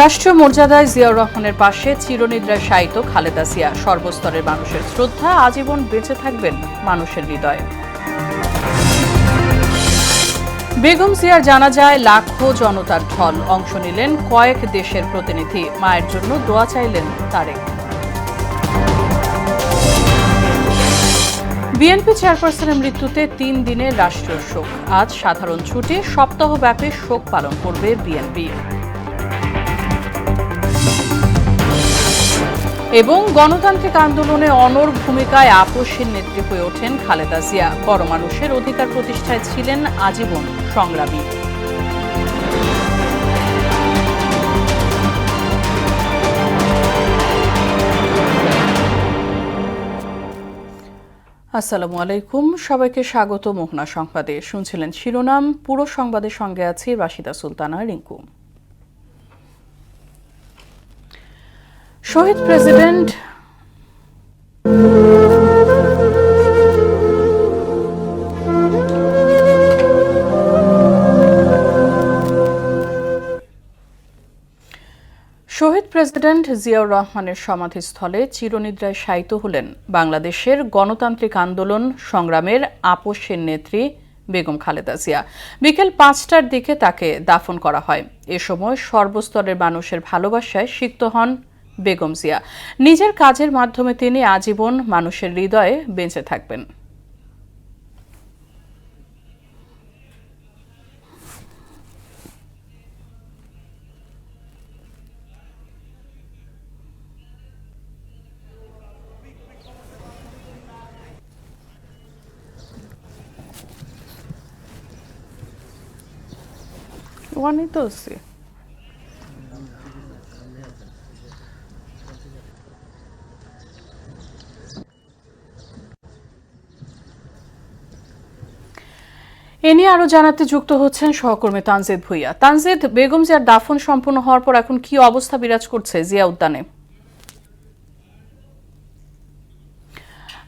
রাষ্ট্রীয় মর্যাদায় জিয়াউর রহমানের পাশে চিরনিদ্রায় শায়িত খালেদা জিয়া। সর্বস্তরের মানুষের শ্রদ্ধা, আজীবন বেঁচে থাকবেন মানুষের হৃদয়ে। বেগম জিয়ার জানাজায় লাখো জনতার ঢল, অংশ নিলেন কয়েক দেশের প্রতিনিধি। মায়ের জন্য দোয়া চাইলেন তারেক। বিএনপি চেয়ারপারসনের মৃত্যুতে 3 দিনের রাষ্ট্রীয় শোক। আজ সাধারণ ছুটি, সপ্তাহব্যাপী শোক পালন করবে বিএনপি। এবং গণতান্ত্রিক আন্দোলনে অনড় ভূমিকায় আপসহীন নেত্রী হয়ে ওঠেন খালেদা জিয়া। বড় মানুষের অধিকার প্রতিষ্ঠায় ছিলেন আজীবন সংগ্রামী। আসসালামু আলাইকুম, সবাইকে স্বাগত মোহনা সংবাদে। শুনছিলেন শিরোনাম, পুরো সংবাদের সঙ্গে আছি রাশিদা সুলতানা রিঙ্কু। শহীদ প্রেসিডেন্ট জিয়াউর রহমানের সমাধিস্থলে চিরনিদ্রায় শায়িত হলেন বাংলাদেশের গণতান্ত্রিক আন্দোলন সংগ্রামের আপসহীন নেত্রী বেগম খালেদা জিয়া। বিকেল 5টার দিকে তাকে দাফন করা হয়। এ সময় সর্বস্তরের মানুষের ভালোবাসায় সিক্ত হন বেগম জিয়া। নিজের কাজের মাধ্যমে তিনি আজীবন মানুষের হৃদয়ে বেঁচে থাকবেন। এ নিয়ে আরো জানাতে যুক্ত হচ্ছেন সহকর্মী তানজিদ ভুইয়া। তানজিদ, বেগম জিয়ার দাফন সম্পন্ন হওয়ার পর এখন কি অবস্থা বিরাজ করছে জিয়া উদ্যানে?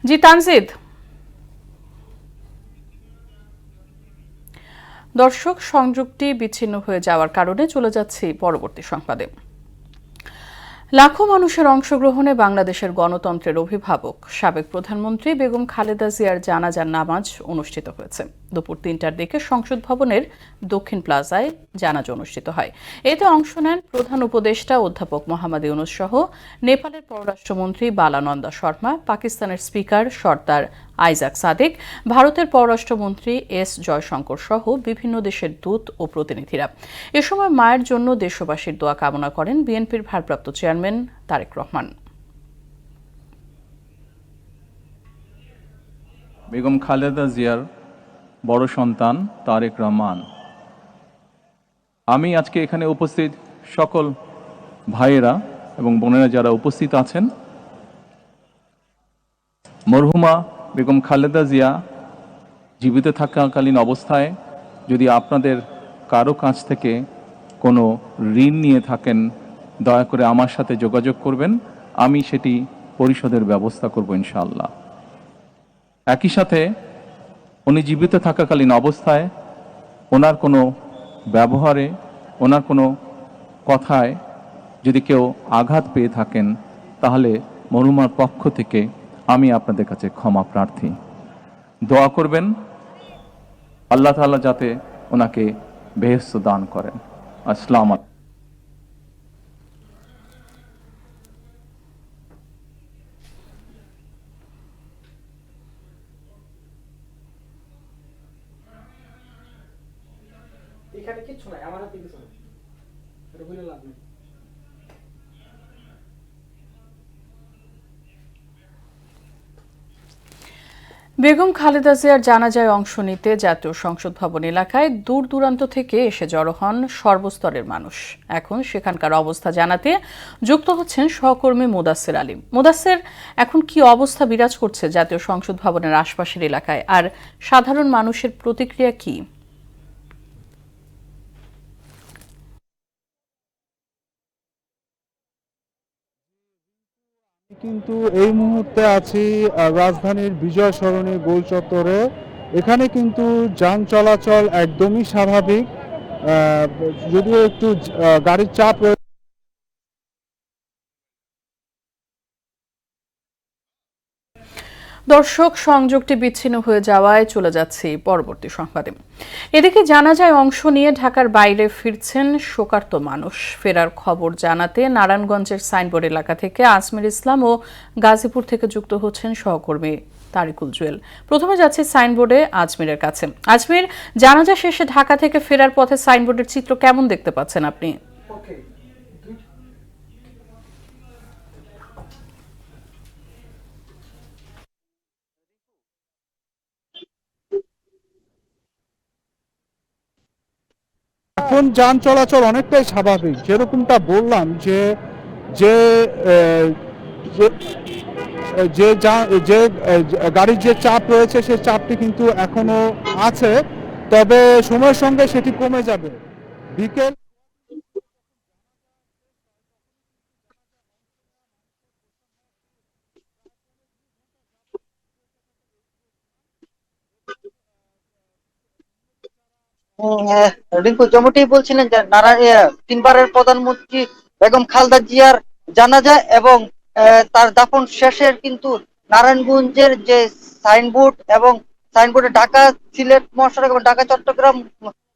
জি তানজিদ। দর্শক সংযোগটি বিচ্ছিন্ন হয়ে যাওয়ার কারণে চলে যাচ্ছি পরবর্তী সংবাদে। লাখো মানুষের অংশগ্রহণে বাংলাদেশের গণতন্ত্রের অভিভাবক সাবেক প্রধানমন্ত্রী বেগম খালেদা জিয়ার জানাজার নামাজ অনুষ্ঠিত হয়েছে। দুপুর 3টার দিকে সংসদ ভবনের দক্ষিণ প্লাজায় জানাজা অনুষ্ঠিত হয়। এতে অংশ নেন প্রধান উপদেষ্টা অধ্যাপক মোহাম্মদ ইউনূস সহ নেপালের পররাষ্ট্রমন্ত্রী বালানন্দা শর্মা, পাকিস্তানের স্পিকার সর্দার আইজাক সাদিক, ভারতের পররাষ্ট্রমন্ত্রী এস জয়শঙ্কর সহ বিভিন্ন দেশের দূত ও প্রতিনিধিরা। এ সময় মায়ের জন্য দেশবাসীর দোয়া কামনা করেন বিএনপির ভারপ্রাপ্ত চেয়ারম্যান তারেক রহমান। বেগম খালেদা জিয়ার বড় সন্তান তারেক রহমান। আমি আজকে এখানে উপস্থিত সকল ভাইয়েরা এবং বোনেরা যারা উপস্থিত আছেন, মরহুমা বেগম খালেদা জিয়া জীবিত থাকাকালীন অবস্থায় যদি আপনাদের কারো কাছ থেকে কোনো ঋণ নিয়ে থাকেন, দয়া করে আমার সাথে যোগাযোগ করবেন, আমি সেটি পরিশোধের ব্যবস্থা করব ইনশাআল্লাহ। একই সাথে উনি জীবিত থাকাকালীন অবস্থায় ওনার কোনো ব্যবহারে, ওনার কোনো কথায় যদি কেউ আঘাত পেয়ে থাকেন, তাহলে মরহুমার পক্ষ থেকে আমি আপনাদের কাছে ক্ষমা প্রার্থী। দোয়া করবেন আল্লাহ তাআলা যাতে ওনাকে বেহেশত দান করেন। আসসালামু আলাইকুম। এখানে কিচ্ছু নাই, আমার হাতে কিছু নাই, এটা বলে লাভ নেই। বেগম খালেদা জিয়ার জানাজায় অংশ নিতে জাতীয় সংসদ ভবন এলাকায় দূর দূরান্ত থেকে এসে জড়ো হন সর্বস্তরের মানুষ। এখন সেখানকার অবস্থা জানাতে যুক্ত হচ্ছেন সহকর্মী মুদাসসির আলীম। মুদাসসির, এখন কি অবস্থা বিরাজ করছে জাতীয় সংসদ ভবনের আশপাশের এলাকায়, আর সাধারণ মানুষের প্রতিক্রিয়া কি? কিন্তু এই মুহূর্তে আছি রাজধানীর বিজয় সরণি গোল চত্বরে। এখানে কিন্তু যান চলাচল একদমই স্বাভাবিক, যদিও একটু গাড়ির চাপ রয়েছে। দর্শক, সংযোগটি বিচ্ছিন্ন হয়ে যাওয়ায় চলে যাচ্ছি পরবর্তী সংবাদে। এদিকে জানাজায় অংশ নিয়ে ঢাকার বাইরে ফিরছেন শোকার্ত মানুষ। ফেরার খবর জানাতে নারায়ণগঞ্জের সাইনবোর্ড এলাকা থেকে আজমির ইসলাম ও গাজীপুর থেকে যুক্ত হচ্ছেন সহকর্মী তারিকুল জুয়েল। প্রথমে যাচ্ছি সাইনবোর্ডে আজমিরের কাছে। আজমির, জানাজা শেষে ঢাকা থেকে ফেরার পথে সাইনবোর্ডের চিত্র কেমন দেখতে পাচ্ছেন আপনি? ওকে। এখন যান চলাচল অনেকটাই স্বাভাবিক, যেরকমটা বললাম যে যে আহ, যে- যে গাড়ির যে চাপ রয়েছে সেই চাপটি কিন্তু এখনো আছে, তবে সময়ের সঙ্গে সেটি কমে যাবে। বিকেল রিঙ্কু যেমনটি বলছিলেন যে তিনবারের প্রধানমন্ত্রী বেগম খালেদা জিয়ার জানাজা এবং তার দাফন শেষের কিন্তু নারায়ণগঞ্জের যে সাইনবোর্ড এবং সাইনবোর্ডে ঢাকা সিলেট মহাসড়ক এবং ঢাকা চট্টগ্রাম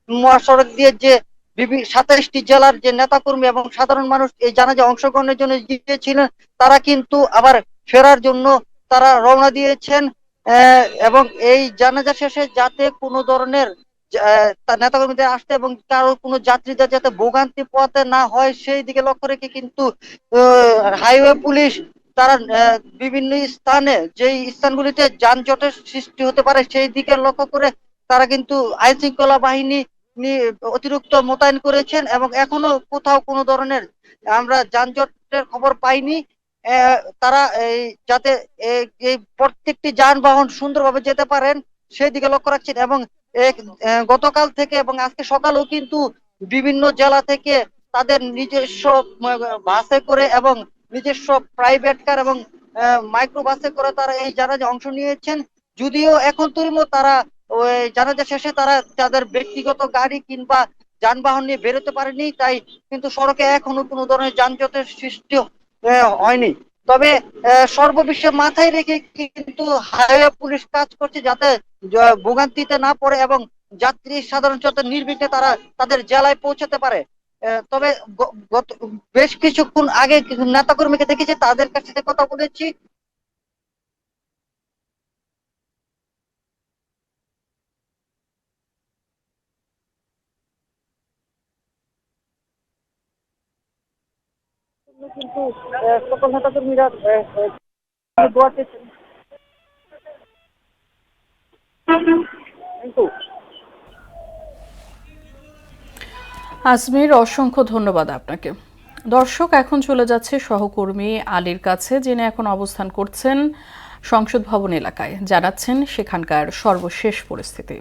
মহাসড়ক দিয়ে যে 27টি জেলার যে নেতাকর্মী এবং সাধারণ মানুষ এই জানাজা অংশগ্রহণের জন্য গিয়েছিলেন, তারা কিন্তু আবার ফেরার জন্য তারা রওনা দিয়েছেন। এবং এই জানাজা শেষে যাতে কোনো ধরনের তার নেতাকর্মীদের আসতে এবং কারো কোনো যাত্রীদের যাতে ভোগান্তি পোহাতে না হয় সেই দিকে লক্ষ্য রেখে কিন্তু হাইওয়ে পুলিশ তারা বিভিন্ন স্থানে যেই স্থানগুলিতে যানজটের সৃষ্টি হতে পারে সেই দিকে লক্ষ্য করে তারা কিন্তু আইন শৃঙ্খলা বাহিনী অতিরিক্ত মোতায়েন করেছেন এবং এখনো কোথাও কোনো ধরনের আমরা যানজটের খবর পাইনি। তারা এই যাতে এই প্রত্যেকটি যানবাহন সুন্দরভাবে যেতে পারেন সেই দিকে লক্ষ্য রাখছেন এবং গতকাল থেকে এবং আজকে সকালেও কিন্তু বিভিন্ন জেলা থেকে তাদের নিজস্ব বাসে করে এবং নিজস্ব প্রাইভেট কার এবং মাইক্রো বাসে করে তারা এই জানাজা অংশ নিয়েছেন। যদিও এখন তৈরিমত তারা ওই জানাজা শেষে তারা তাদের ব্যক্তিগত গাড়ি কিংবা যানবাহন নিয়ে বেরোতে পারেনি, তাই কিন্তু সড়কে এখনো কোনো ধরনের যানজটের সৃষ্টি হয়নি। তবে সর্ববিশ্বে মাথায় রেখে কিন্তু হাইওয়ে পুলিশ কাজ করছে যাতে ভোগান্তিতে না পড়ে এবং যাত্রী সাধারণ যাতে নির্বিঘ্নে তারা তাদের জেলায় পৌঁছাতে পারে। তবে গত বেশ কিছুক্ষণ আগে কিছু নেতাকর্মীকে দেখেছি, তাদের কাছ থেকে কথা বলেছি। কিন্তু সকল নেতাকর্মীরা দোয়া চেয়েছেন। কিন্তু আজমির, অসংখ্য ধন্যবাদ আপনাকে। দর্শক, এখন চলে যাচ্ছে সহকর্মী আলীর কাছে, যিনি এখন অবস্থান করছেন সংসদ ভবন এলাকায়, জানাচ্ছেন সেখানকার সর্বশেষ পরিস্থিতি।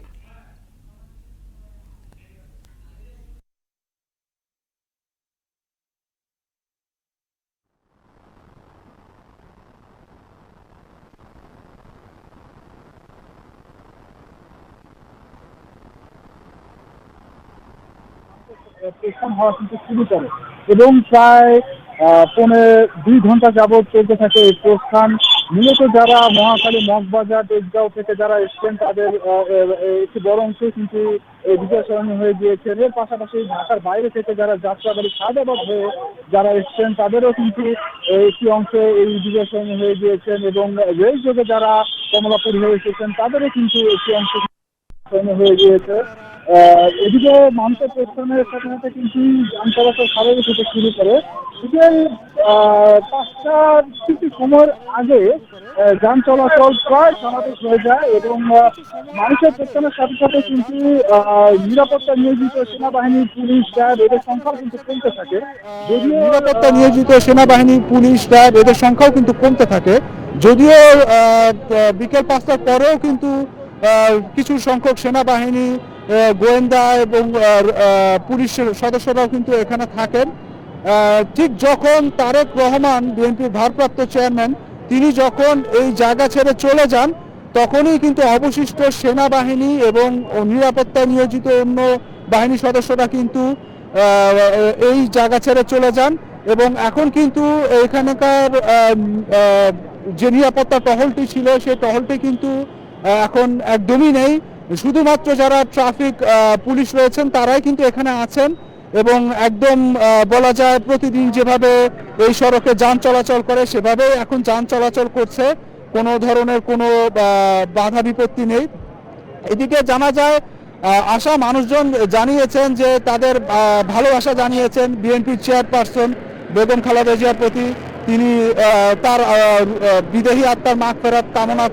প্রস্থান হওয়া কিন্তু শুরু করে এবং প্রায় 2.5 ঘন্টা যাবৎ চলতে থাকে এই প্রস্থান। মূলত যারা মহাখালী মগবাজার তেজগাঁও থেকে যারা এসছেন তাদের একটি বড় অংশ কিন্তু এই বিজয় সরণি হয়ে গিয়েছে। এর পাশাপাশি ঢাকার বাইরে থেকে যারা যাত্রাবাড়ি সায়দাবাদ হয়ে যারা এসছেন তাদেরও কিন্তু একটি অংশ এই বিজয় সরণি হয়ে গিয়েছেন এবং রেল যোগে যারা কমলাপুর হয়ে এসেছেন তাদেরও কিন্তু একটি অংশ হয়ে গিয়েছে। এদিকে মানুষের প্রস্থানের সাথে সাথে কিন্তু যান চলাচল স্বাভাবিক হতে শুরু করে। বিকেল 5টার কিছু সময়ের আগে যান চলাচল প্রায় স্বাভাবিক হয়ে যায় এবং মানুষের প্রস্থানের সাথে সাথে কিন্তু নিরাপত্তা নিয়োজিত সেনাবাহিনী, পুলিশ, র্যাব এদের সংখ্যাও কিন্তু কমতে থাকে। যদিও নিরাপত্তা নিয়োজিত সেনাবাহিনী, পুলিশ, র্যাব এদের সংখ্যাও কিন্তু কমতে থাকে, যদিও বিকেল 5টার পরেও কিন্তু কিছু সংখ্যক সেনাবাহিনী, গোয়েন্দা এবং পুলিশের সদস্যরাও কিন্তু এখানে থাকেন। ঠিক যখন তারেক রহমান, বিএনপির ভারপ্রাপ্ত চেয়ারম্যান, তিনি যখন এই জায়গা ছেড়ে চলে যান তখনই কিন্তু অবশিষ্ট সেনাবাহিনী এবং নিরাপত্তা নিয়োজিত অন্য বাহিনী সদস্যরা কিন্তু এই জায়গা ছেড়ে চলে যান এবং এখন কিন্তু এখানকার যে নিরাপত্তা টহলটি ছিল সেই টহলটি কিন্তু এখন একদমই নেই। শুধুমাত্র যারা ট্রাফিক পুলিশ রয়েছেন তারাই কিন্তু এখানে আছেন এবং একদম বলা যায় প্রতিদিন যেভাবে এই সড়কে যান চলাচল করে সেভাবে এখন যান চলাচল করছে, কোনো ধরনের কোনো বাধা বিপত্তি নেই। এদিকে জানা যায় আশা মানুষজন জানিয়েছেন যে তাদের ভালোবাসা জানিয়েছেন বিএনপির চেয়ারপারসন বেগম খালেদা জিয়ার প্রতি। তিনি তার বিদেহী আত্মার মাগফিরাত কামনা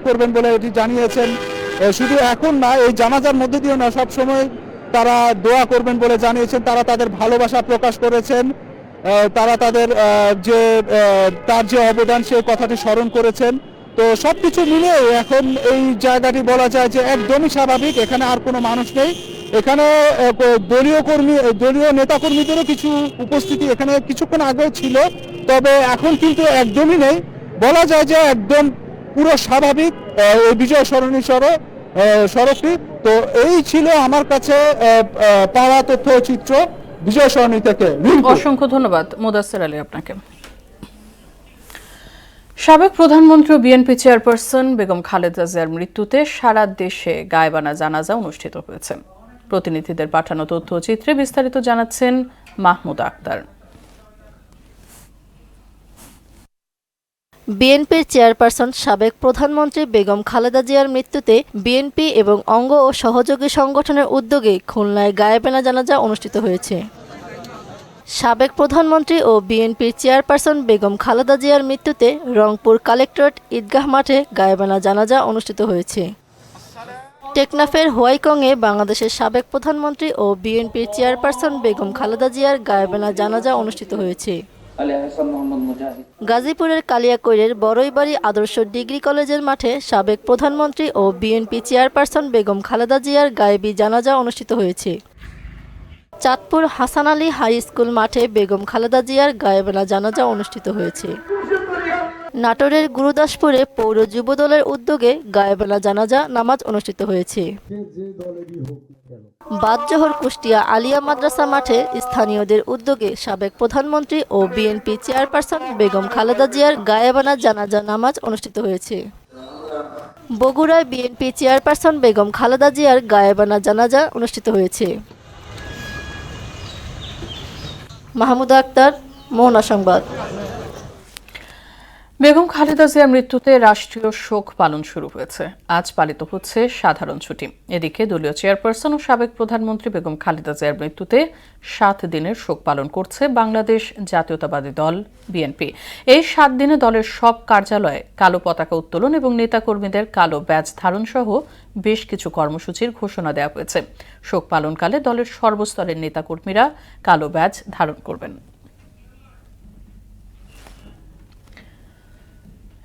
করবেন বলে এটি জানিয়েছেন। শুধু এখন না, এই জানাজার মধ্যে দিয়ে না, সবসময় তারা দোয়া করবেন বলে জানিয়েছেন। তারা তাদের ভালোবাসা প্রকাশ করেছেন, তারা তাদের তার যে অবদান সেই কথাটি স্মরণ করেছেন। তো সবকিছু মিলে এখন এই জায়গাটি বলা যায় যে একদমই স্বাভাবিক, এখানে আর কোনো মানুষ নেই। এখানে দলীয় নেতাকর্মীদেরও কিছু উপস্থিতি এখানে কিছুক্ষণ আগেও ছিল, তবে এখন কিন্তু একদমই নেই। বলা যায় যে একদম পুরো স্বাভাবিক এই বিজয় সরণী সড়কটি। তো এই ছিল আমার কাছে পাওয়া তথ্যচিত্র বিজয় সরণী থেকে। অসংখ্য ধন্যবাদ মোদাসের আলী আপনাকে। সাবেক প্রধানমন্ত্রী ও বিএনপি চেয়ারপারসন বেগম খালেদা জিয়ার মৃত্যুতে সারা দেশে গায়েবানা জানাজা অনুষ্ঠিত হয়েছে। প্রতিনিধিদের পাঠানো তথ্যচিত্রে বিস্তারিত জানাচ্ছেন মাহমুদ আক্তার। বিএনপির চেয়ারপারসন সাবেক প্রধানমন্ত্রী বেগম খালেদা জিয়ার মৃত্যুতে বিএনপি এবং অঙ্গ ও সহযোগী সংগঠনের উদ্যোগে খুলনায় গায়েবানা জানাজা অনুষ্ঠিত হয়েছে। সাবেক প্রধানমন্ত্রী ও বিএনপির চেয়ারপারসন বেগম খালেদা জিয়ার মৃত্যুতে রংপুর কালেক্টরেট ঈদগাহ মাঠে গায়েবানা জানাজা অনুষ্ঠিত হয়েছে। টেকনাফের হোয়াইকংয়ে বাংলাদেশের সাবেক প্রধানমন্ত্রী ও বিএনপির চেয়ারপারসন বেগম খালেদা জিয়ার গায়েবানা জানাজা অনুষ্ঠিত হয়েছে। গাজীপুরের কালিয়াকৈরের বড়ইবাড়ি আদর্শ ডিগ্রি কলেজের মাঠে সাবেক প্রধানমন্ত্রী ও বিএনপি চেয়ারপারসন বেগম খালেদা জিয়ার গায়েবী জানাজা অনুষ্ঠিত হয়েছে। চাঁদপুর হাসান আলী হাই স্কুল মাঠে বেগম খালেদা জিয়ার গায়েবানা জানাজা অনুষ্ঠিত হয়েছে। নাটোরের গুরুদাসপুরে পৌর যুবদলের উদ্যোগে গায়েবানা জানাজা নামাজ অনুষ্ঠিত হয়েছে। বাদজোহর কুষ্টিয়া আলিয়া মাদ্রাসা মাঠে স্থানীয়দের উদ্যোগে সাবেক প্রধানমন্ত্রী ও বিএনপি চেয়ারপারসন বেগম খালেদা জিয়ার গায়েবানা জানাজা নামাজ অনুষ্ঠিত হয়েছে। বগুড়ায় বিএনপি চেয়ারপারসন বেগম খালেদা জিয়ার গায়েবানা জানাজা অনুষ্ঠিত হয়েছে। মাহমুদ আক্তার, মোহনা সংবাদ। বেগম খালেদা জিয়ার মৃত্যুতে রাষ্ট্রীয় শোক পালন শুরু হয়েছে। আজ পালিত হচ্ছে সাধারণ ছুটি। এদিকে দলীয় চেয়ারপারসন ও সাবেক প্রধানমন্ত্রী বেগম খালেদা জিয়ার মৃত্যুতে 7 দিনের শোক পালন করছে বাংলাদেশ জাতীয়তাবাদী দল বিএনপি। এই 7 দিনে দলের সব কার্যালয়ে কালো পতাকা উত্তোলন এবং নেতাকর্মীদের কালো ব্যাজ ধারণ সহ বেশ কিছু কর্মসূচির ঘোষণা দেওয়া হয়েছে। শোক পালনকালে দলের সর্বস্তরের নেতাকর্মীরা কালো ব্যাজ ধারণ করবেন।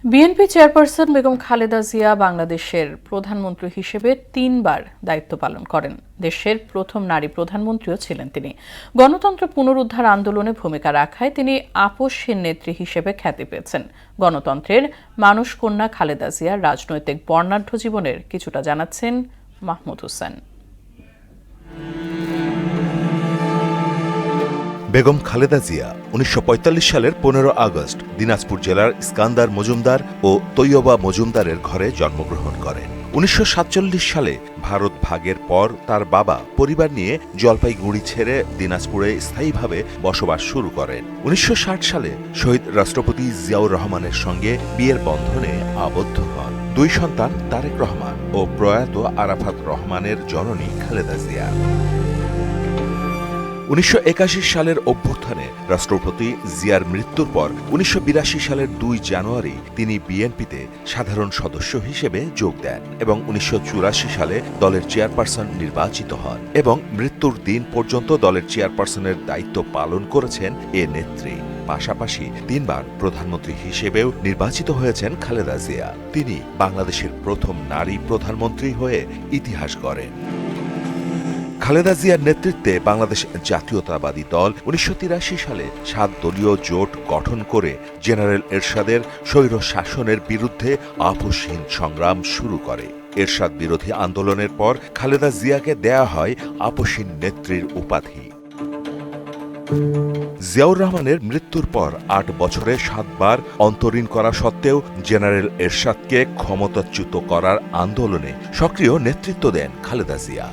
বিএনপি চেয়ারপারসন বেগম খালেদা জিয়া বাংলাদেশের প্রধানমন্ত্রী হিসেবে 3 বার দায়িত্ব পালন করেন। দেশের প্রথম নারী প্রধানমন্ত্রীও ছিলেন তিনি। গণতন্ত্র পুনরুদ্ধার আন্দোলনে ভূমিকা রাখায় তিনি আপসহীন নেত্রী হিসেবে খ্যাতি পেয়েছেন। গণতন্ত্রের মানুষকন্যা খালেদা জিয়ার রাজনৈতিক বর্ণাঢ্য জীবনের কিছুটা জানাচ্ছেন মাহমুদ হোসেন। বেগম খালেদা জিয়া 1945 সালের 15 আগস্ট দিনাজপুর জেলার ইস্কান্দার মজুমদার ও তৈয়বা মজুমদারের ঘরে জন্মগ্রহণ করেন। 1947 সালে ভারত ভাগের পর তার বাবা পরিবার নিয়ে জলপাইগুড়ি ছেড়ে দিনাজপুরে স্থায়ীভাবে বসবাস শুরু করেন। 1960 সালে শহীদ রাষ্ট্রপতি জিয়াউর রহমানের সঙ্গে বিয়ের বন্ধনে আবদ্ধ হন। 2 সন্তান তারেক রহমান ও প্রয়াত আরাফাত রহমানের জননী খালেদা জিয়া। 1981 সালের অভ্যুত্থানে রাষ্ট্রপতি জিয়ার মৃত্যুর পর 1982 সালের 2 জানুয়ারি তিনি বিএনপিতে সাধারণ সদস্য হিসেবে যোগ দেন এবং 1984 সালে দলের চেয়ারপারসন নির্বাচিত হন এবং মৃত্যুর দিন পর্যন্ত দলের চেয়ারপারসনের দায়িত্ব পালন করেছেন এ নেত্রী। পাশাপাশি 3 বার প্রধানমন্ত্রী হিসেবেও নির্বাচিত হয়েছেন খালেদা জিয়া। তিনি বাংলাদেশের প্রথম নারী প্রধানমন্ত্রী হয়ে ইতিহাস গড়েন। খালেদা জিয়ার নেতৃত্বে বাংলাদেশ জাতীয়তাবাদী দল 1983 সালে 7 দলীয় জোট গঠন করে জেনারেল এরশাদের স্বৈর শাসনের বিরুদ্ধে আপোষহীন সংগ্রাম শুরু করে। এরশাদ বিরোধী আন্দোলনের পর খালেদা জিয়াকে দেয়া হয় আপোষহীন নেত্রীর উপাধি। জিয়াউর রহমানের মৃত্যুর পর ৮ বছরে ৭ বার অন্তরীণ করা সত্ত্বেও জেনারেল এরশাদকে ক্ষমতাচ্যুত করার আন্দোলনে সক্রিয় নেতৃত্ব দেন খালেদা জিয়া।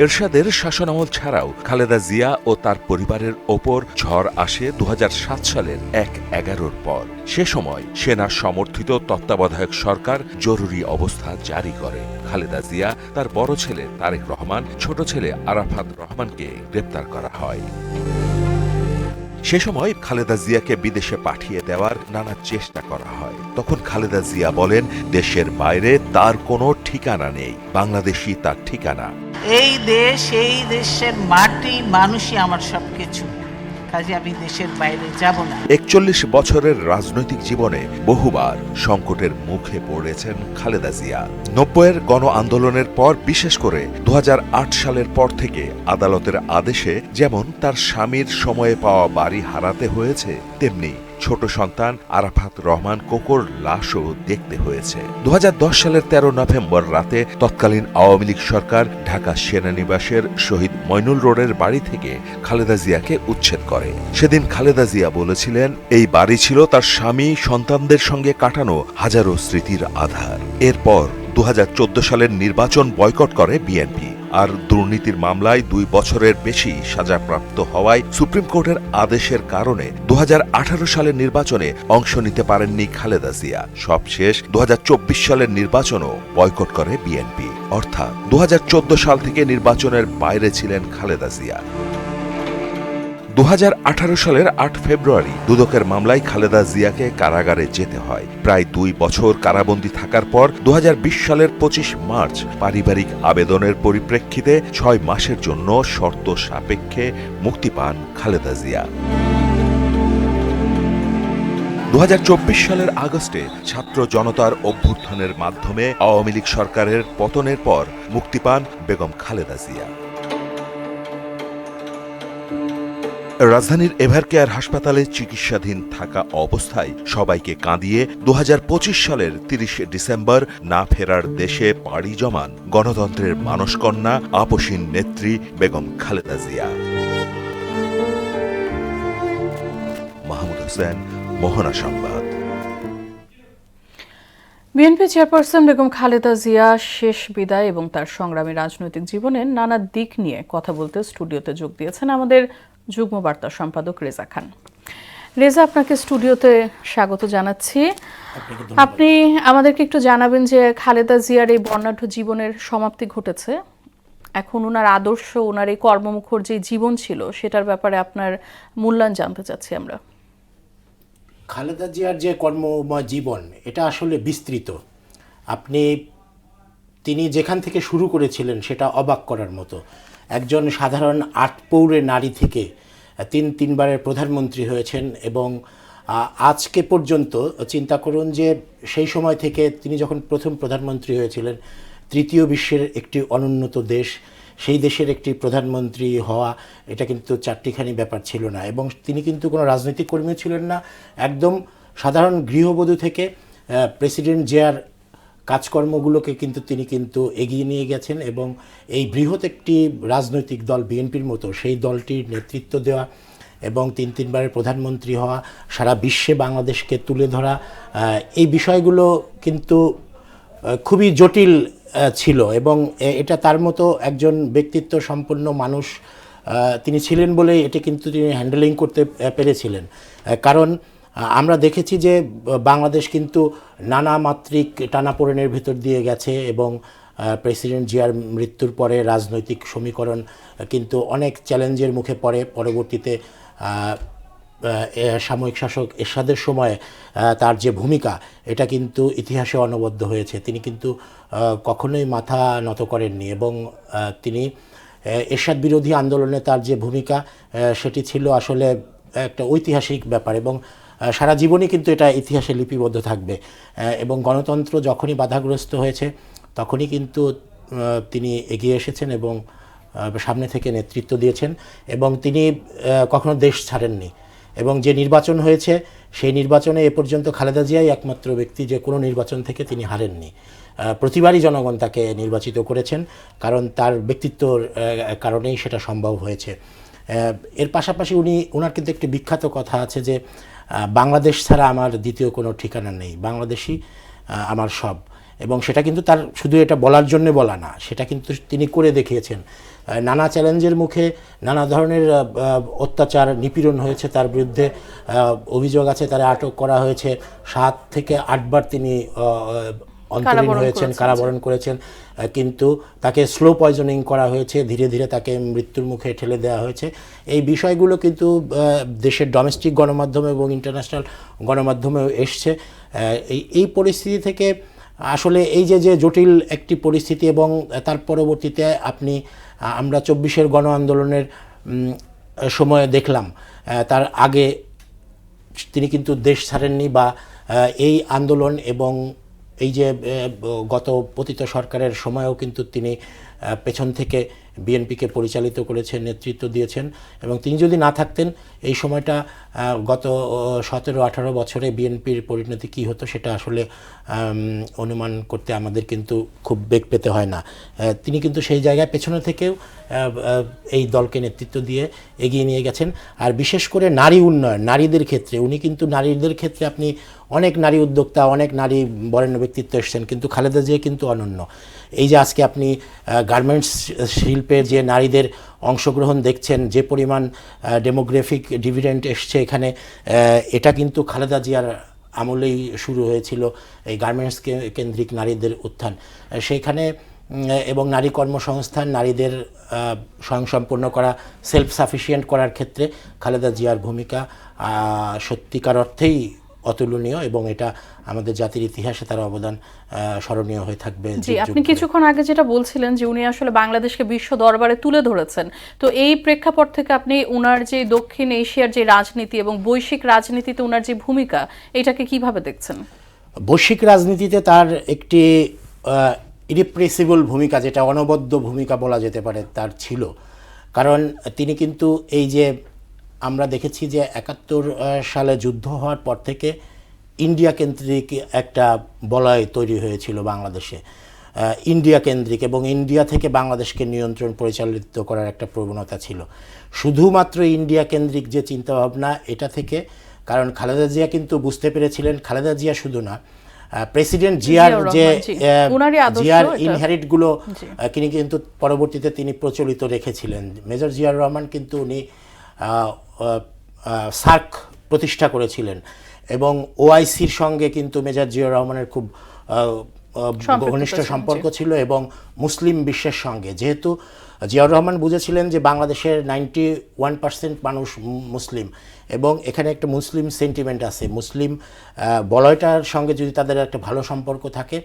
এরশাদের শাসনামল ছাড়াও খালেদা জিয়া ও তার পরিবারের ওপর ঝড় আসে ২০০৭ সালের ১/১১ পর। সে সময় সেনা সমর্থিত তত্ত্বাবধায়ক সরকার জরুরি অবস্থা জারি করে। খালেদা জিয়া, তার বড় ছেলে তারেক রহমান, ছোট ছেলে আরাফাত রহমানকে গ্রেপ্তার করা হয়। সে সময় খালেদা জিয়াকে বিদেশে পাঠিয়ে দেওয়ার নানা চেষ্টা করা হয়। তখন খালেদা জিয়া বলেন, দেশের বাইরে তার কোনো ঠিকানা নেই, বাংলাদেশই তার ঠিকানা। এই দেশ, এই দেশের মাটি, মানুষই আমার সবকিছু, কাজে আমি দেশের বাইরে যাব না। ৪১ বছরের রাজনৈতিক জীবনে বহুবার সংকটের মুখে পড়েছেন খালেদা জিয়া। ৯০-এর গণ আন্দোলনের পর, বিশেষ করে ২০০৮ সালের পর থেকে আদালতের আদেশে যেমন তার স্বামীর সময়ে পাওয়া বাড়ি হারাতে হয়েছে, তেমনি ছোট সন্তান আরাফাত রহমান কোকোর লাশও দেখতে হয়েছে। ২০১০ সালের ১৩ নভেম্বর রাতে তৎকালীন আওয়ামী লীগ সরকার ঢাকা সেনানিবাসের শহীদ মইনুল রোডের বাড়ি থেকে খালেদা জিয়াকে উচ্ছেদ করে। সেদিন খালেদা জিয়া বলেছিলেন, এই বাড়ি ছিল তার স্বামী সন্তানদের সঙ্গে কাটানো হাজারো স্মৃতির আধার। এরপর ২০১৪ সালের নির্বাচন বয়কট করে বিএনপি। আর দুর্নীতির মামলায় ২ বছরের বেশি সাজাপ্রাপ্ত হওয়ায় সুপ্রিম কোর্টের আদেশের কারণে ২০১৮ সালের নির্বাচনে অংশ নিতে পারেননি খালেদা জিয়া। সবশেষ ২০২৪ সালের নির্বাচনও বয়কট করে বিএনপি। অর্থাৎ ২০১৪ সাল থেকে নির্বাচনের বাইরে ছিলেন খালেদা জিয়া। ২০১৮ সালের ৮ ফেব্রুয়ারি দুদকের মামলায় খালেদা জিয়াকে কারাগারে যেতে হয়। প্রায় ২ বছর কারাবন্দী থাকার পর ২০২০ সালের ২৫ মার্চ পারিবারিক আবেদনের পরিপ্রেক্ষিতে ৬ মাসের জন্য শর্ত সাপেক্ষে মুক্তি পান খালেদা জিয়া। ২০২৪ সালের আগস্টে ছাত্র জনতার অভ্যুত্থানের মাধ্যমে আওয়ামী লীগ সরকারের পতনের পর মুক্তি পান বেগম খালেদা জিয়া। রাজধানীর এভারকেয়ার হাসপাতালে চিকিৎসাধীন থাকা অবস্থায় সবাইকে কাঁদিয়ে ২০২৫ সালের ৩০ ডিসেম্বর না ফেরার দেশে পাড়ি জমান গণতন্ত্রের মানসকন্যা, আপসীন নেত্রী বেগম খালেদা জিয়া। মাহমুদ হোসেন, মোহনা সংবাদ। বিএনপি চেয়ারপারসন বেগম খালেদা জিয়া শেষ বিদায় এবং তার সংগ্রামী রাজনৈতিক জীবনের নানা দিক নিয়ে কথা বলতে স্টুডিওতে যোগ দিয়েছেন আমাদের যুগ্ম বার্তা সম্পাদক রেজা খান। রেজা, আপনাকে স্টুডিওতে স্বাগত জানাচ্ছি। আপনি আমাদেরকে একটু জানাবেন যে খালেদা জিয়ার এই বর্ণাঢ্য জীবনের সমাপ্তি ঘটেছে, এখন ওনার আদর্শ, ওনার এই কর্মমুখর যে জীবন ছিল সেটার ব্যাপারে আপনার মূল্যায়ন জানতে চাচ্ছি আমরা। খালেদা জিয়ার যে কর্মময় জীবন, এটা আসলে বিস্তৃত। তিনি যেখান থেকে শুরু করেছিলেন সেটা অবাক করার মতো। একজন সাধারণ আটপৌরে নারী থেকে তিনবারের প্রধানমন্ত্রী হয়েছেন এবং আজকে পর্যন্ত চিন্তা করুন যে সেই সময় থেকে তিনি যখন প্রথম প্রধানমন্ত্রী হয়েছিলেন, তৃতীয় বিশ্বের একটি অনুন্নত দেশ, সেই দেশের একটি প্রধানমন্ত্রী হওয়া এটা কিন্তু চারটিখানি ব্যাপার ছিল না। এবং তিনি কিন্তু কোনো রাজনৈতিক কর্মী ছিলেন না, একদম সাধারণ গৃহবধূ থেকে প্রেসিডেন্ট জিয়ার কাজকর্মগুলোকে তিনি এগিয়ে নিয়ে গেছেন এবং এই বৃহৎ একটি রাজনৈতিক দল বিএনপির মতো সেই দলটির নেতৃত্ব দেওয়া এবং তিনবারের প্রধানমন্ত্রী হওয়া, সারা বিশ্বে বাংলাদেশকে তুলে ধরা, এই বিষয়গুলো কিন্তু খুবই জটিল ছিল এবং এটা তার মতো একজন ব্যক্তিত্ব সম্পন্ন মানুষ তিনি ছিলেন বলে এটি কিন্তু তিনি হ্যান্ডেলিং করতে পেরেছিলেন। কারণ আমরা দেখেছি যে বাংলাদেশ কিন্তু নানা মাত্রিক টানাপোড়েনের ভিতর দিয়ে গেছে এবং প্রেসিডেন্ট জিয়ার মৃত্যুর পরে রাজনৈতিক সমীকরণ কিন্তু অনেক চ্যালেঞ্জের মুখে পড়ে। পরবর্তীতে সাময়িক শাসক এরশাদের সময়ে তার যে ভূমিকা, এটা কিন্তু ইতিহাসে অনবদ্য হয়েছে। তিনি কিন্তু কখনোই মাথা নত করেননি এবং তিনি এরশাদ বিরোধী আন্দোলনে তার যে ভূমিকা, সেটি ছিল আসলে একটা ঐতিহাসিক ব্যাপার এবং সারা জীবনই কিন্তু এটা ইতিহাসে লিপিবদ্ধ থাকবে। এবং গণতন্ত্র যখনই বাধাগ্রস্ত হয়েছে তখনই কিন্তু তিনি এগিয়ে এসেছেন এবং সামনে থেকে নেতৃত্ব দিয়েছেন এবং তিনি কখনো দেশ ছাড়েননি। এবং যে নির্বাচন হয়েছে সেই নির্বাচনে এ পর্যন্ত খালেদা জিয়াই একমাত্র ব্যক্তি যে কোনো নির্বাচন থেকে তিনি হারেননি। প্রতিবারই জনগণ তাকে নির্বাচিত করেছেন, কারণ তার ব্যক্তিত্বর কারণেই সেটা সম্ভব হয়েছে। এর পাশাপাশি ওনার কিন্তু একটি বিখ্যাত কথা আছে যে বাংলাদেশ ছাড়া আমার দ্বিতীয় কোনো ঠিকানা নেই, বাংলাদেশই আমার সব। এবং সেটা কিন্তু তার শুধু এটা বলার জন্য বলা না, সেটা কিন্তু তিনি করে দেখিয়েছেন। নানা চ্যালেঞ্জের মুখে নানা ধরনের অত্যাচার নিপীড়ন হয়েছে, তার বিরুদ্ধে অভিযোগ আছে, তারা আটক করা হয়েছে, 7 থেকে 8 বার তিনি অন্তরীণ হয়েছেন, কারাবরণ করেছেন, কিন্তু তাকে স্লো পয়জনিং করা হয়েছে, ধীরে ধীরে তাকে মৃত্যুর মুখে ঠেলে দেওয়া হয়েছে। এই বিষয়গুলো কিন্তু দেশের ডোমেস্টিক গণমাধ্যমে এবং ইন্টারন্যাশনাল গণমাধ্যমেও এসছে। এই পরিস্থিতি থেকে আসলে এই যে জটিল একটি পরিস্থিতি, এবং তার পরবর্তীতে আমরা 24-এর গণ আন্দোলনের সময়ে দেখলাম, তার আগে তিনি কিন্তু দেশ ছাড়েননি, বা এই আন্দোলন এবং এই যে গত পতিত সরকারের সময়ও কিন্তু তিনি পেছন থেকে বিএনপিকে পরিচালিত করেছেন, নেতৃত্ব দিয়েছেন। এবং তিনি যদি না থাকতেন এই সময়টা গত 17-18 বছরে বিএনপির পরিণতি কী হতো সেটা আসলে অনুমান করতে আমাদের কিন্তু খুব বেগ পেতে হয় না। তিনি কিন্তু সেই জায়গায় পেছনে থেকেও এই দলকে নেতৃত্ব দিয়ে এগিয়ে নিয়ে গেছেন। আর বিশেষ করে নারী উন্নয়ন, নারীদের ক্ষেত্রে উনি কিন্তু নারীদের ক্ষেত্রে আপনি অনেক নারী উদ্যোক্তা, অনেক নারী বরেণ্য ব্যক্তিত্ব এসছেন, কিন্তু খালেদা জিয়া কিন্তু অনন্য। এই যে আজকে আপনি গার্মেন্টস শিল্পের যে নারীদের অংশগ্রহণ দেখছেন, যে পরিমাণ ডেমোগ্রাফিক ডিভিডেন্ড এসছে এখানে, এটা কিন্তু খালেদা জিয়ার আমলেই শুরু হয়েছিল, এই গার্মেন্টস কেন্দ্রিক নারীদের উত্থান সেইখানে। এবং নারী কর্মসংস্থান, নারীদের স্বয়ংসম্পূর্ণ করা, সেলফ সাফিসিয়েন্ট করার ক্ষেত্রে খালেদা জিয়ার ভূমিকা সত্যিকার অর্থেই অতুলনীয়, এবং এটা আমাদের জাতির ইতিহাসে তার অবদান স্মরণীয় হয়ে থাকবে। জি, আপনি কিছুক্ষণ আগে যেটা বলছিলেন যে উনি আসলে বাংলাদেশকে বিশ্ব দরবারে তুলে ধরেছেন, তো এই প্রেক্ষাপট থেকে আপনি উনার যে দক্ষিণ এশিয়ার যে রাজনীতি এবং বৈশ্বিক রাজনীতিতে উনার যে ভূমিকা, এটাকে কিভাবে দেখছেন? বৈশ্বিক রাজনীতিতে তার একটি ইরিপ্রেসিবল ভূমিকা, যেটা অনবদ্য ভূমিকা বলা যেতে পারে, তার ছিল। কারণ তিনি কিন্তু এই যে আমরা দেখেছি যে 71 সালে যুদ্ধ হওয়ার পর থেকে ইন্ডিয়া কেন্দ্রিক একটা বলয় তৈরি হয়েছিল বাংলাদেশে, ইন্ডিয়া কেন্দ্রিক, এবং ইন্ডিয়া থেকে বাংলাদেশকে নিয়ন্ত্রণ পরিচালিত করার একটা প্রবণতা ছিল। শুধুমাত্র ইন্ডিয়া কেন্দ্রিক যে চিন্তাভাবনা, এটা থেকে, কারণ খালেদা জিয়া কিন্তু বুঝতে পেরেছিলেন, খালেদা জিয়া শুধু না, প্রেসিডেন্ট জিয়ার যে জিয়ার ইনহেরিটগুলো তিনি কিন্তু পরবর্তীতে তিনি প্রচলিত রেখেছিলেন। মেজর জিয়াউর রহমান কিন্তু উনি সার্ক প্রতিষ্ঠা করেছিলেন, এবং ওআইসির সঙ্গে কিন্তু মেজর জিয়াউর রহমানের খুব ঘনিষ্ঠ সম্পর্ক ছিল, এবং মুসলিম বিশ্বের সঙ্গে, যেহেতু জিয়াউর রহমান বুঝেছিলেন যে বাংলাদেশের 91% মানুষ মুসলিম, এবং এখানে একটা মুসলিম সেন্টিমেন্ট আছে, মুসলিম বলয়টার সঙ্গে যদি তাদের একটা ভালো সম্পর্ক থাকে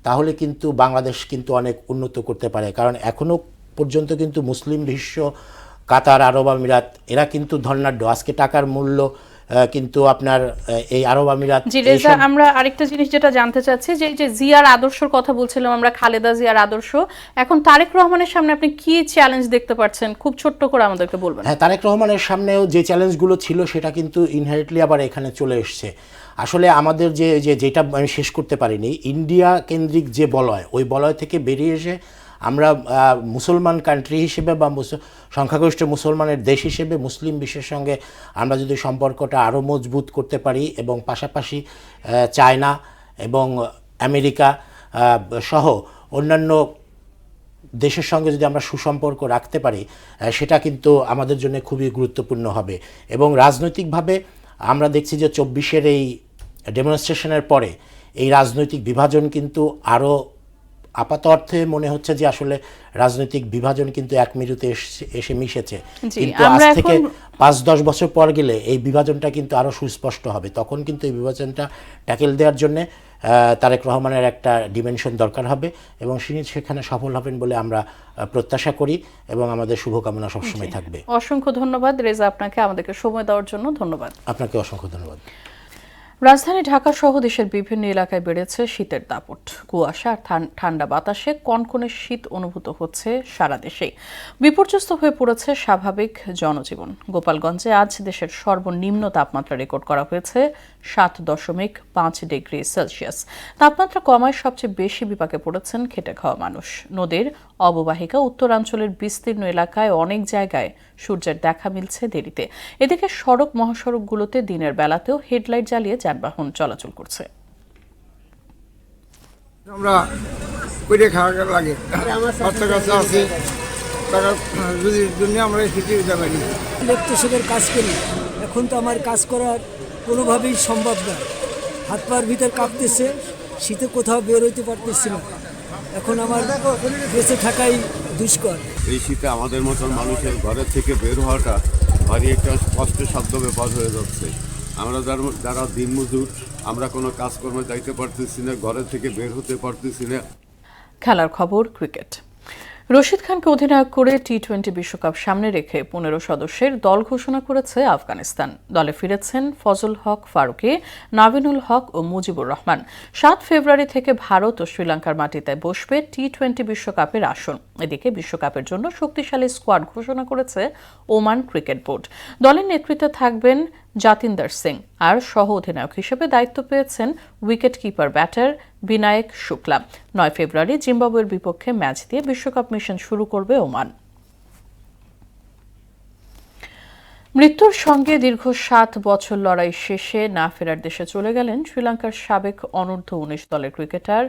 তাহলে কিন্তু বাংলাদেশ কিন্তু অনেক উন্নত করতে পারে। কারণ এখনও পর্যন্ত কিন্তু মুসলিম বিশ্ব, কাতার, আরব আমিরাত, এরা কিন্তু ধনাঢ্য। আজকে টাকার মূল্য কিন্তু আপনার এই আরব আমিরাত। জি রেজা, আমরা আরেকটা জিনিস যেটা জানতে চাচ্ছি, যে জিয়ার আদর্শর কথা বলছিলাম আমরা, খালেদা জিয়ার আদর্শ, এখন তারেক রহমানের সামনে আপনি কি চ্যালেঞ্জ দেখতে পাচ্ছেন, খুব ছোট্ট করে আমাদেরকে বলবেন। হ্যাঁ, তারেক রহমানের সামনেও যে চ্যালেঞ্জগুলো ছিল সেটা কিন্তু ইনহেরিটলি আবার এখানে চলে এসছে। আসলে আমাদের যেটা আমি শেষ করতে পারিনি, ইন্ডিয়া কেন্দ্রিক যে বলয়, ওই বলয় থেকে বেরিয়ে এসে আমরা মুসলমান কান্ট্রি হিসেবে বা সংখ্যাগরিষ্ঠ মুসলমানের দেশ হিসেবে মুসলিম বিশ্বের সঙ্গে আমরা যদি সম্পর্কটা আরও মজবুত করতে পারি, এবং পাশাপাশি চায়না এবং আমেরিকা সহ অন্যান্য দেশের সঙ্গে যদি আমরা সুসম্পর্ক রাখতে পারি, সেটা কিন্তু আমাদের জন্য খুবই গুরুত্বপূর্ণ হবে। এবং রাজনৈতিকভাবে আমরা দেখছি যে 24-এর এই ডেমনস্ট্রেশনের পরে এই রাজনৈতিক বিভাজন কিন্তু আরও আপাত অর্থে মনে হচ্ছে যে আসলে রাজনৈতিক বিভাজন কিন্তু এক মেরুতে এসে মিশেছে, কিন্তু আজ থেকে 5-10 বছর পর গেলে এই বিভাজনটা কিন্তু আরও সুস্পষ্ট হবে। তখন কিন্তু এই বিভাজনটা ট্যাকেল দেওয়ার জন্য তারেক রহমানের একটা ডিমেনশন দরকার হবে, এবং তিনি সেখানে সফল হবেন বলে আমরা প্রত্যাশা করি, এবং আমাদের শুভকামনা সবসময় থাকবে। অসংখ্য ধন্যবাদ রেজা, আপনাকে আমাদেরকে সময় দেওয়ার জন্য ধন্যবাদ। আপনাকে অসংখ্য ধন্যবাদ। রাজধানী ঢাকা সহ দেশের বিভিন্ন এলাকায় বেড়েছে শীতের দাপট। কুয়াশা আর ঠান্ডা বাতাসে কনকনে শীত অনুভূত হচ্ছে সারা দেশে। বিপর্যস্ত হয়ে পড়েছে স্বাভাবিক জনজীবন। গোপালগঞ্জে আজ দেশের সর্বনিম্ন তাপমাত্রা রেকর্ড করা হয়েছে 7.5 ডিগ্রি সেলসিয়াস। তাপমাত্রা কমায় সবচেয়ে বেশি বিপাকে পড়েছেন খেটে খাওয়া মানুষ। নদীর অববাহিকা উত্তরাঞ্চলের বিস্তীর্ণ এলাকায় অনেক জায়গায় সূর্যের দেখা মিলছে দেরিতে। এদিকে সড়ক মহাসড়কগুলোতে দিনের বেলাতেও হেডলাইট জ্বালিয়ে যানবাহন চলাচল করছে। আমরা করে খাওয়া লাগে বাচ্চা কাছে আছে টাকা যদি জন্য আমরা খেতে দিতে পারি। ইলেকট্রিশিয়ানের কাজ করি, এখন তো আমার কাজ করার কোনোভাবেই সম্ভব না। হাত পার ভিতর কাঁপতেছে, শীতে কোথাও বের হইতে পারতেছি না। এখন আমার বেঁচে থাকাই দুষ্কর। এই শীতে আমাদের মতন মানুষের ঘরের থেকে বের হওয়াটা ভারী একটা কষ্টসাধ্য ব্যাপার হয়ে যাচ্ছে। আমরা যারা দিনমজুর, আমরা কোনো কাজকর্মে যাইতে পারতেছি না, ঘরের থেকে বের হতে পারতেছি না। খেলার খবর ক্রিকেট। রশিদ খানকে অধিনায়ক করে টি-20 বিশ্বকাপ সামনে রেখে 15 সদস্যের দল ঘোষণা করেছে আফগানিস্তান। দলে ফিরেছেন ফজল হক ফারুকী, নাভিনুল হক ও মুজিবুর রহমান। 7 ফেব্রুয়ারি থেকে ভারত ও শ্রীলঙ্কার মাটিতে বসবে টি-20 বিশ্বকাপের আসন। এদিকে বিশ্বকাপের জন্য শক্তিশালী স্কোয়াড ঘোষণা করেছে ওমান ক্রিকেট বোর্ড। দলের নেতৃত্বে থাকবেন জাতিন্দর সিং, আর সহ অধিনায়ক হিসেবে দায়িত্ব পেয়েছেন wicket keeper batter Binayak Shukla. 9 February জিম্বাবুয়ের বিপক্ষে ম্যাচ দিয়ে বিশ্বকাপ মিশন শুরু করবে ওমান। মৃত্যুর সঙ্গে দীর্ঘ 7 বছর লড়াই শেষে না ফেরার দেশে চলে গেলেন শ্রীলঙ্কার সাবেক অনূর্ধ্ব-19 দলের ক্রিকেটার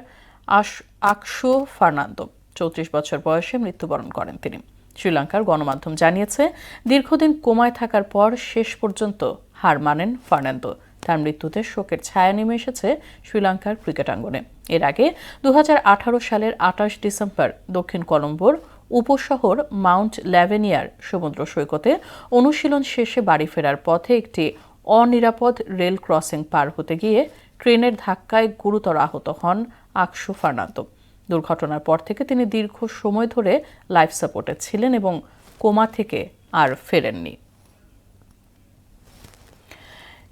আকসু ফার্নান্দো। 34 বছর বয়সে মৃত্যুবরণ করেন তিনি। শ্রীলঙ্কার গণমাধ্যম জানিয়েছে, দীর্ঘদিন কোমায় থাকার পর শেষ পর্যন্ত হার মানেন ফার্নান্দো। তার মৃত্যুতে শোকের ছায়া নেমে এসেছে শ্রীলঙ্কার ক্রিকেটাঙ্গনে। এর আগে 2018 সালের 28 ডিসেম্বর দক্ষিণ কলম্বোর উপশহর মাউন্ট ল্যাভেনিয়ার সমুদ্র সৈকতে অনুশীলন শেষে বাড়ি ফেরার পথে একটি অনিরাপদ রেল ক্রসিং পার হতে গিয়ে ট্রেনের ধাক্কায় গুরুতর আহত হন আকসু ফার্নান্দো। দুর্ঘটনার পর থেকে তিনি দীর্ঘ সময় ধরে লাইফ সাপোর্টে ছিলেন এবং কোমা থেকে আর ফেরেননি।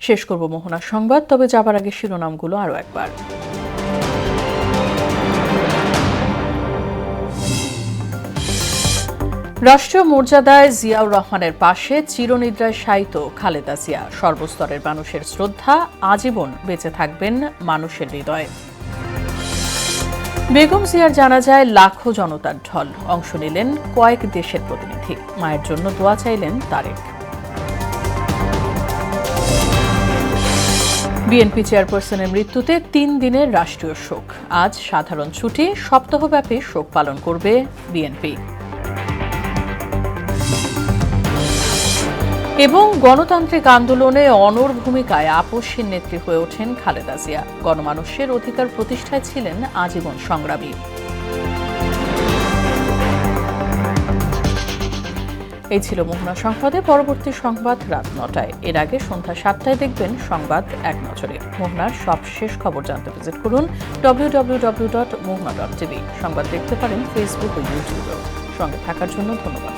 শেষ করব মোহনার সংবাদ, তবে যাবার আগে শিরোনামগুলো আরও একবার। রাষ্ট্রীয় মর্যাদায় জিয়াউর রহমানের পাশে চিরনিদ্রায় শায়িত খালেদা জিয়া। সর্বস্তরের মানুষের শ্রদ্ধা, আজীবন বেঁচে থাকবেন মানুষের হৃদয়ে। বেগম জিয়ার জানাজায় লাখো জনতার ঢল, অংশ নিলেন কয়েক দেশের প্রতিনিধি। মায়ের জন্য দোয়া চাইলেন তারেক। বিএনপি চেয়ারপারসনের মৃত্যুতে 3 দিনের রাষ্ট্রীয় শোক। আজ সাধারণ ছুটি, সপ্তাহব্যাপী শোক পালন করবে বিএনপি। এবং গণতান্ত্রিক আন্দোলনে অনড় ভূমিকায় আপসহীন নেত্রী হয়ে ওঠেন খালেদা জিয়া। গণমানুষের অধিকার প্রতিষ্ঠায় ছিলেন আজীবন সংগ্রামী। এই ছিল মোহনা সংবাদে। পরবর্তী সংবাদ রাত 9টায়। এর আগে সন্ধ্যা 7টায় দেখবেন সংবাদ এক নজরে। মোহনার সব শেষ খবর জানতে ভিজিট করুন www.mohna.tv। সংবাদ দেখতে পারেন ফেসবুক ও ইউটিউবেও। সঙ্গে থাকার জন্য ধন্যবাদ।